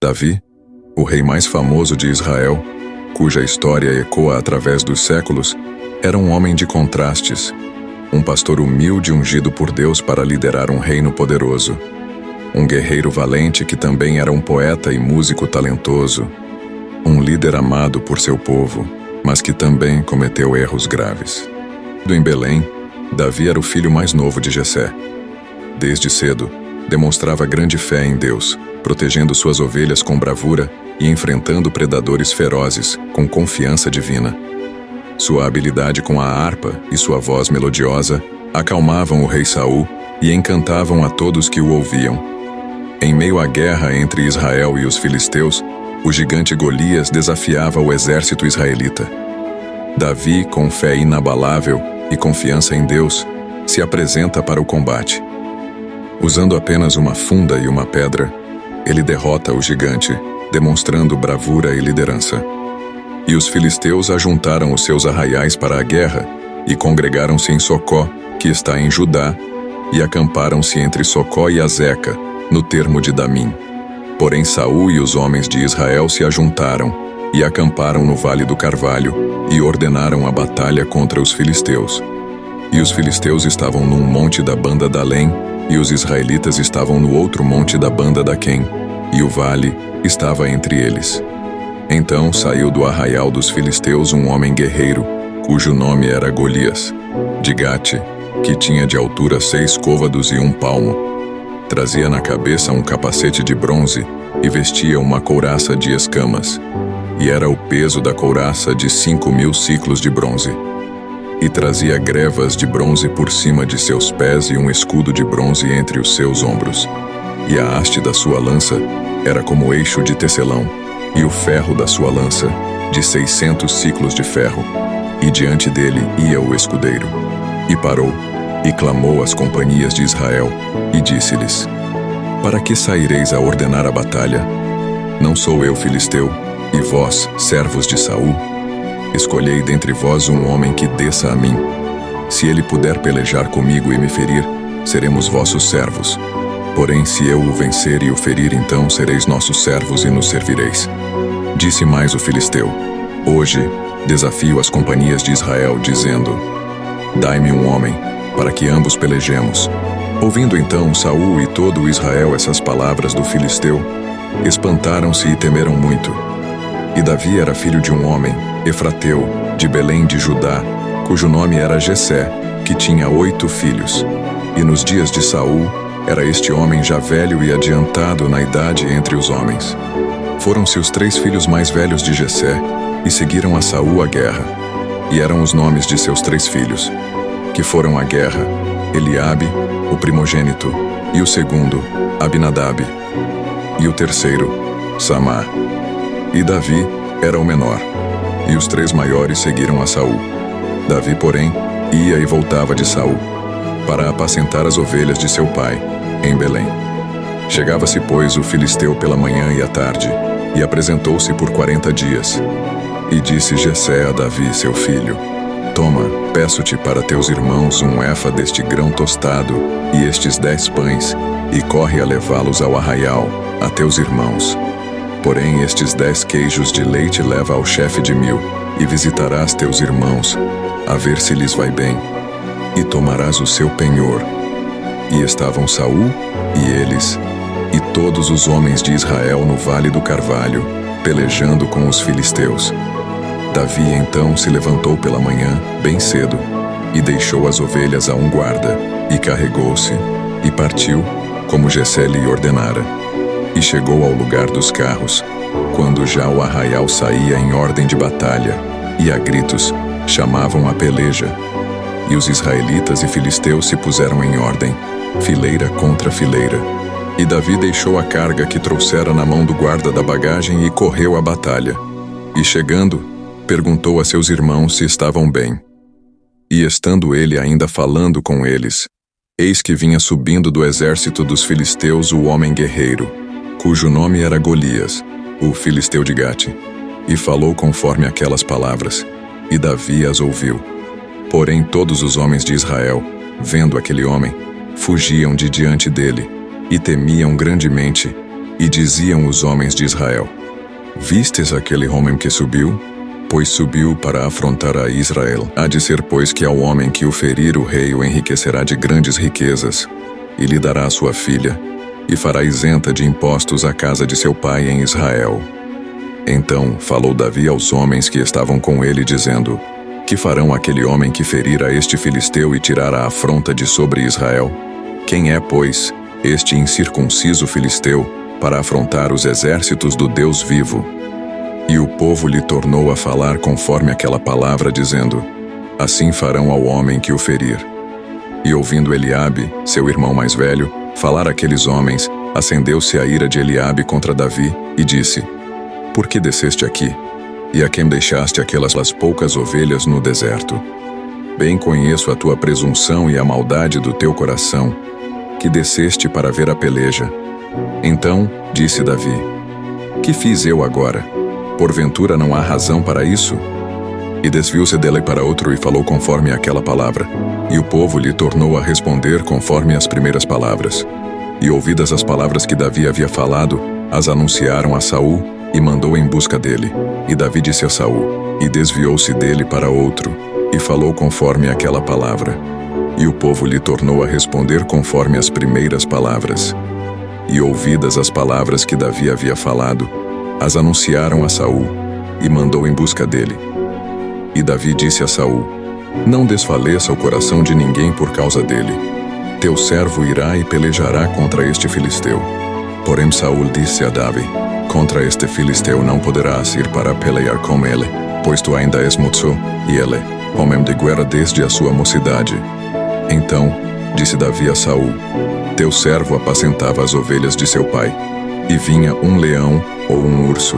Davi, o rei mais famoso de Israel, cuja história ecoa através dos séculos, era um homem de contrastes, um pastor humilde ungido por Deus para liderar um reino poderoso, um guerreiro valente que também era um poeta e músico talentoso, um líder amado por seu povo, mas que também cometeu erros graves. Em Belém, Davi era o filho mais novo de Jessé. Desde cedo, demonstrava grande fé em Deus, protegendo suas ovelhas com bravura e enfrentando predadores ferozes com confiança divina. Sua habilidade com a harpa e sua voz melodiosa acalmavam o rei Saul e encantavam a todos que o ouviam. Em meio à guerra entre Israel e os filisteus, o gigante Golias desafiava o exército israelita. Davi, com fé inabalável e confiança em Deus, se apresenta para o combate. Usando apenas uma funda e uma pedra, ele derrota o gigante, demonstrando bravura e liderança. E os filisteus ajuntaram os seus arraiais para a guerra e congregaram-se em Socó, que está em Judá, e acamparam-se entre Socó e Azeca, no termo de Damim. Porém Saul e os homens de Israel se ajuntaram e acamparam no Vale do Carvalho e ordenaram a batalha contra os filisteus. E os filisteus estavam num monte da banda da Além, e os israelitas estavam no outro monte da banda da Quem, e o vale estava entre eles. Então saiu do arraial dos filisteus um homem guerreiro, cujo nome era Golias, de Gate, que tinha de altura 6 côvados e 1 palmo. Trazia na cabeça um capacete de bronze e vestia uma couraça de escamas, e era o peso da couraça de 5.000 siclos de bronze. E trazia grevas de bronze por cima de seus pés e um escudo de bronze entre os seus ombros. E a haste da sua lança era como eixo de tecelão, e o ferro da sua lança de 600 siclos de ferro. E diante dele ia o escudeiro. E parou, e clamou às companhias de Israel, e disse-lhes: Para que saireis a ordenar a batalha? Não sou eu filisteu, e vós, servos de Saul? Escolhei dentre vós um homem que desça a mim. Se ele puder pelejar comigo e me ferir, seremos vossos servos. Porém, se eu o vencer e o ferir, então sereis nossos servos e nos servireis. Disse mais o filisteu: Hoje desafio as companhias de Israel, dizendo: Dai-me um homem, para que ambos pelejemos. Ouvindo então Saul e todo o Israel essas palavras do filisteu, espantaram-se e temeram muito. E Davi era filho de um homem, Efrateu, de Belém de Judá, cujo nome era Jessé, que tinha 8 filhos. E nos dias de Saul, era este homem já velho e adiantado na idade entre os homens. Foram-se os 3 filhos mais velhos de Jessé, e seguiram a Saul à guerra. E eram os nomes de seus 3 filhos, que foram à guerra: Eliabe, o primogênito, e o segundo, Abinadab, e o terceiro, Samá. E Davi era o menor, e os 3 maiores seguiram a Saul. Davi, porém, ia e voltava de Saul, para apacentar as ovelhas de seu pai, em Belém. Chegava-se, pois, o filisteu pela manhã e à tarde, e apresentou-se por 40 dias. E disse Jessé a Davi, seu filho: Toma, peço-te para teus irmãos um efa deste grão tostado, e estes 10 pães, e corre a levá-los ao arraial, a teus irmãos. Porém estes 10 queijos de leite leva ao chefe de 1000, e visitarás teus irmãos, a ver se lhes vai bem, e tomarás o seu penhor. E estavam Saul, e eles, e todos os homens de Israel no Vale do Carvalho, pelejando com os filisteus. Davi então se levantou pela manhã, bem cedo, e deixou as ovelhas a um guarda, e carregou-se, e partiu, como Jessé lhe ordenara. E chegou ao lugar dos carros, quando já o arraial saía em ordem de batalha, e a gritos chamavam a peleja. E os israelitas e filisteus se puseram em ordem, fileira contra fileira. E Davi deixou a carga que trouxera na mão do guarda da bagagem e correu à batalha. E chegando, perguntou a seus irmãos se estavam bem. E estando ele ainda falando com eles, eis que vinha subindo do exército dos filisteus o homem guerreiro, cujo nome era Golias, o filisteu de Gate, e falou conforme aquelas palavras, e Davi as ouviu. Porém todos os homens de Israel, vendo aquele homem, fugiam de diante dele, e temiam grandemente, E diziam os homens de Israel: Vistes aquele homem que subiu? Pois subiu para afrontar a Israel. Há de ser, pois, que ao homem que o ferir o rei o enriquecerá de grandes riquezas, e lhe dará a sua filha, e fará isenta de impostos a casa de seu pai em Israel. Então falou Davi aos homens que estavam com ele, dizendo: Que farão aquele homem que ferir a este filisteu e tirar a afronta de sobre Israel? Quem é, pois, este incircunciso filisteu, para afrontar os exércitos do Deus vivo? E o povo lhe tornou a falar conforme aquela palavra, dizendo: Assim farão ao homem que o ferir. E ouvindo Eliabe, seu irmão mais velho, falar aqueles homens, acendeu-se a ira de Eliabe contra Davi, e disse: Por que desceste aqui? E a quem deixaste aquelas poucas ovelhas no deserto? Bem conheço a tua presunção e a maldade do teu coração, que desceste para ver a peleja. Então disse Davi: Que fiz eu agora? Porventura não há razão para isso? E desviou-se dele para outro e falou conforme aquela palavra. E o povo lhe tornou a responder conforme as primeiras palavras. E ouvidas as palavras que Davi havia falado, as anunciaram a Saul, e mandou em busca dele. E Davi disse a Saul, e desviou-se dele para outro, e falou conforme aquela palavra. E o povo lhe tornou a responder conforme as primeiras palavras. E ouvidas as palavras que Davi havia falado, as anunciaram a Saul, e mandou em busca dele. E Davi disse a Saul: Não desfaleça o coração de ninguém por causa dele. Teu servo irá e pelejará contra este filisteu. Porém Saul disse a Davi: Contra este filisteu não poderás ir para pelear com ele, pois tu ainda és moço, e ele, homem de guerra desde a sua mocidade. Então disse Davi a Saul: Teu servo apacentava as ovelhas de seu pai, e vinha um leão ou um urso,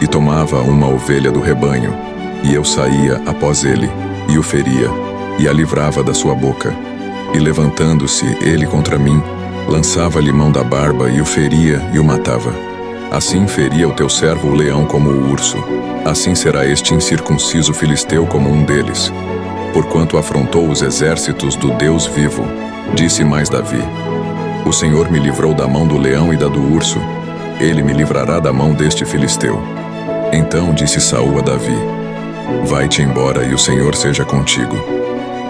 e tomava uma ovelha do rebanho, e eu saía após ele, e o feria, e a livrava da sua boca. E levantando-se ele contra mim, lançava-lhe mão da barba, e o feria e o matava. Assim feria o teu servo o leão como o urso, assim será este incircunciso filisteu como um deles. Porquanto afrontou os exércitos do Deus vivo. Disse mais Davi: O Senhor me livrou da mão do leão e da do urso, ele me livrará da mão deste filisteu. Então disse Saul a Davi: Vai-te embora e o Senhor seja contigo.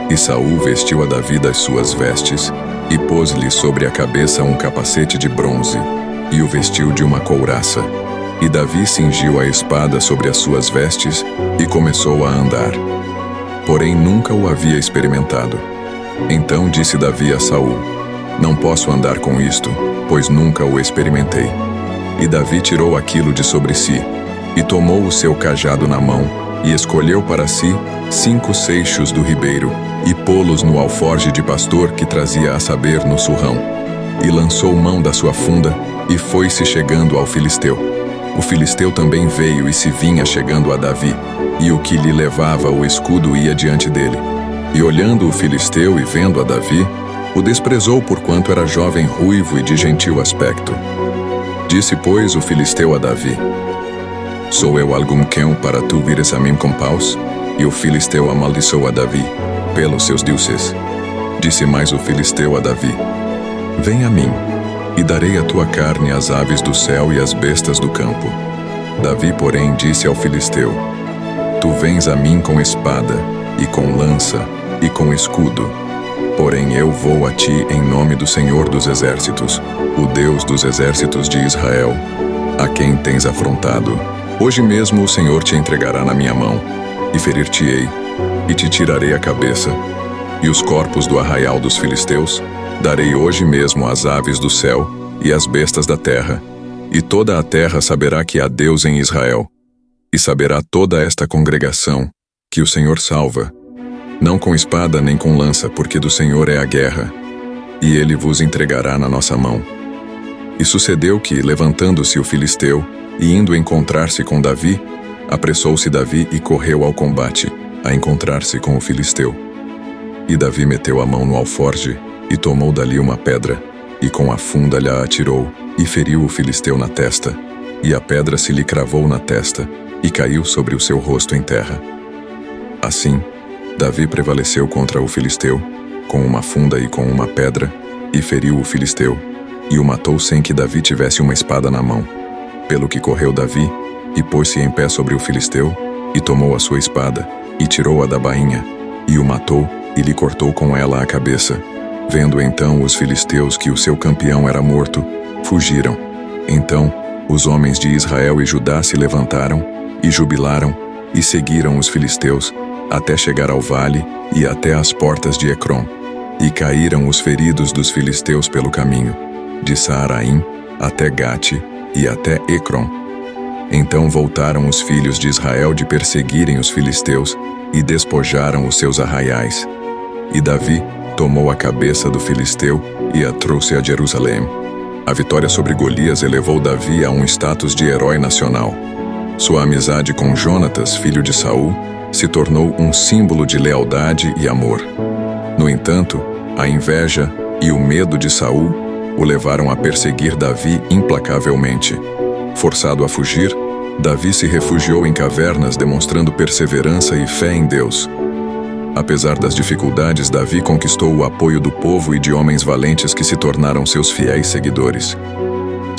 E Saul vestiu a Davi das suas vestes, e pôs-lhe sobre a cabeça um capacete de bronze, e o vestiu de uma couraça. E Davi cingiu a espada sobre as suas vestes, e começou a andar. Porém nunca o havia experimentado. Então disse Davi a Saul: Não posso andar com isto, pois nunca o experimentei. E Davi tirou aquilo de sobre si, e tomou o seu cajado na mão, e escolheu para si 5 seixos do ribeiro, e pô-los no alforje de pastor que trazia a saber no surrão. E lançou mão da sua funda, e foi-se chegando ao filisteu. O filisteu também veio e se vinha chegando a Davi, e o que lhe levava o escudo ia diante dele. E olhando o filisteu e vendo a Davi, o desprezou porquanto era jovem ruivo e de gentil aspecto. Disse, pois, o filisteu a Davi: Sou eu algum cão para tu vires a mim com paus? E o filisteu amaldiçoou a Davi pelos seus deuses. Disse mais o filisteu a Davi: Vem a mim, e darei a tua carne às aves do céu e às bestas do campo. Davi, porém, disse ao filisteu: Tu vens a mim com espada, e com lança, e com escudo. Porém eu vou a ti em nome do Senhor dos Exércitos, o Deus dos exércitos de Israel, a quem tens afrontado. Hoje mesmo o Senhor te entregará na minha mão, e ferir-te-ei, e te tirarei a cabeça. E os corpos do arraial dos filisteus darei hoje mesmo às aves do céu e às bestas da terra, e toda a terra saberá que há Deus em Israel, e saberá toda esta congregação que o Senhor salva, não com espada nem com lança, porque do Senhor é a guerra, e ele vos entregará na nossa mão. E sucedeu que, levantando-se o filisteu e indo encontrar-se com Davi, apressou-se Davi e correu ao combate, a encontrar-se com o filisteu. E Davi meteu a mão no alforje, e tomou dali uma pedra, e com a funda lhe a atirou, e feriu o filisteu na testa, e a pedra se lhe cravou na testa, e caiu sobre o seu rosto em terra. Assim, Davi prevaleceu contra o filisteu, com uma funda e com uma pedra, e feriu o filisteu, e o matou sem que Davi tivesse uma espada na mão. Pelo que correu Davi, e pôs-se em pé sobre o filisteu, e tomou a sua espada, e tirou-a da bainha, e o matou, e lhe cortou com ela a cabeça. Vendo então os filisteus que o seu campeão era morto, fugiram. Então os homens de Israel e Judá se levantaram, e jubilaram, e seguiram os filisteus, até chegar ao vale, e até as portas de Ecrom. E caíram os feridos dos filisteus pelo caminho, de Saaraim até Gate, e até Ecrom. Então voltaram os filhos de Israel de perseguirem os filisteus, e despojaram os seus arraiais. E Davi tomou a cabeça do filisteu e a trouxe a Jerusalém. A vitória sobre Golias elevou Davi a um status de herói nacional. Sua amizade com Jonatas, filho de Saul, se tornou um símbolo de lealdade e amor. No entanto, a inveja e o medo de Saul o levaram a perseguir Davi implacavelmente. Forçado a fugir, Davi se refugiou em cavernas, demonstrando perseverança e fé em Deus. Apesar das dificuldades, Davi conquistou o apoio do povo e de homens valentes que se tornaram seus fiéis seguidores.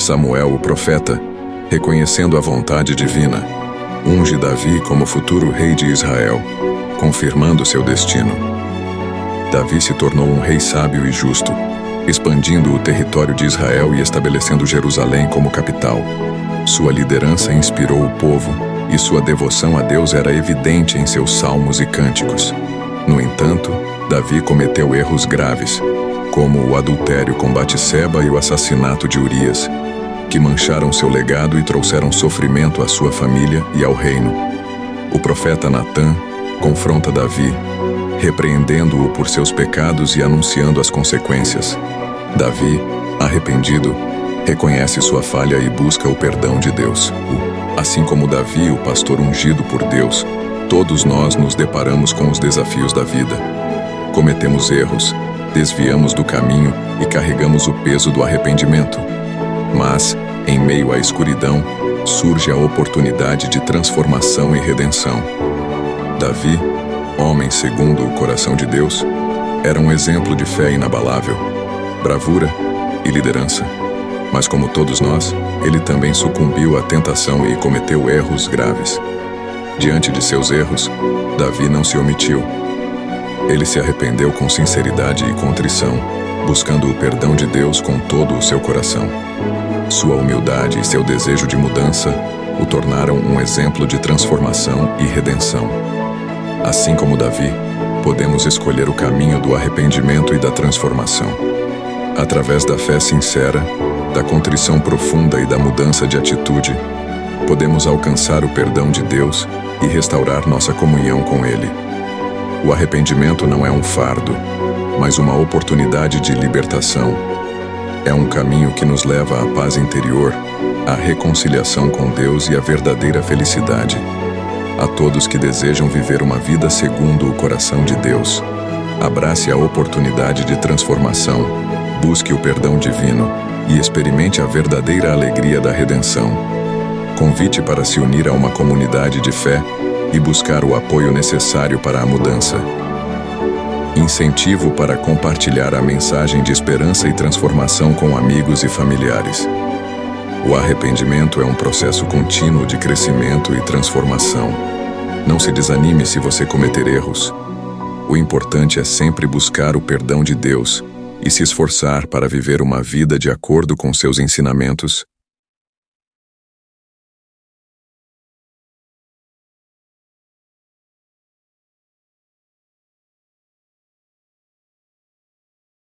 Samuel, o profeta, reconhecendo a vontade divina, unge Davi como futuro rei de Israel, confirmando seu destino. Davi se tornou um rei sábio e justo, expandindo o território de Israel e estabelecendo Jerusalém como capital. Sua liderança inspirou o povo, e sua devoção a Deus era evidente em seus salmos e cânticos. No entanto, Davi cometeu erros graves, como o adultério com Batseba e o assassinato de Urias, que mancharam seu legado e trouxeram sofrimento à sua família e ao reino. O profeta Natã confronta Davi, repreendendo-o por seus pecados e anunciando as consequências. Davi, arrependido, reconhece sua falha e busca o perdão de Deus. Assim como Davi, o pastor ungido por Deus, todos nós nos deparamos com os desafios da vida. Cometemos erros, desviamos do caminho e carregamos o peso do arrependimento. Mas, em meio à escuridão, surge a oportunidade de transformação e redenção. Davi, homem segundo o coração de Deus, era um exemplo de fé inabalável, bravura e liderança. Mas como todos nós, ele também sucumbiu à tentação e cometeu erros graves. Diante de seus erros, Davi não se omitiu. Ele se arrependeu com sinceridade e contrição, buscando o perdão de Deus com todo o seu coração. Sua humildade e seu desejo de mudança o tornaram um exemplo de transformação e redenção. Assim como Davi, podemos escolher o caminho do arrependimento e da transformação. Através da fé sincera, da contrição profunda e da mudança de atitude, podemos alcançar o perdão de Deus e restaurar nossa comunhão com Ele. O arrependimento não é um fardo, mas uma oportunidade de libertação. É um caminho que nos leva à paz interior, à reconciliação com Deus e à verdadeira felicidade. A todos que desejam viver uma vida segundo o coração de Deus, abrace a oportunidade de transformação, busque o perdão divino e experimente a verdadeira alegria da redenção. Convite para se unir a uma comunidade de fé e buscar o apoio necessário para a mudança. Incentivo para compartilhar a mensagem de esperança e transformação com amigos e familiares. O arrependimento é um processo contínuo de crescimento e transformação. Não se desanime se você cometer erros. O importante é sempre buscar o perdão de Deus e se esforçar para viver uma vida de acordo com seus ensinamentos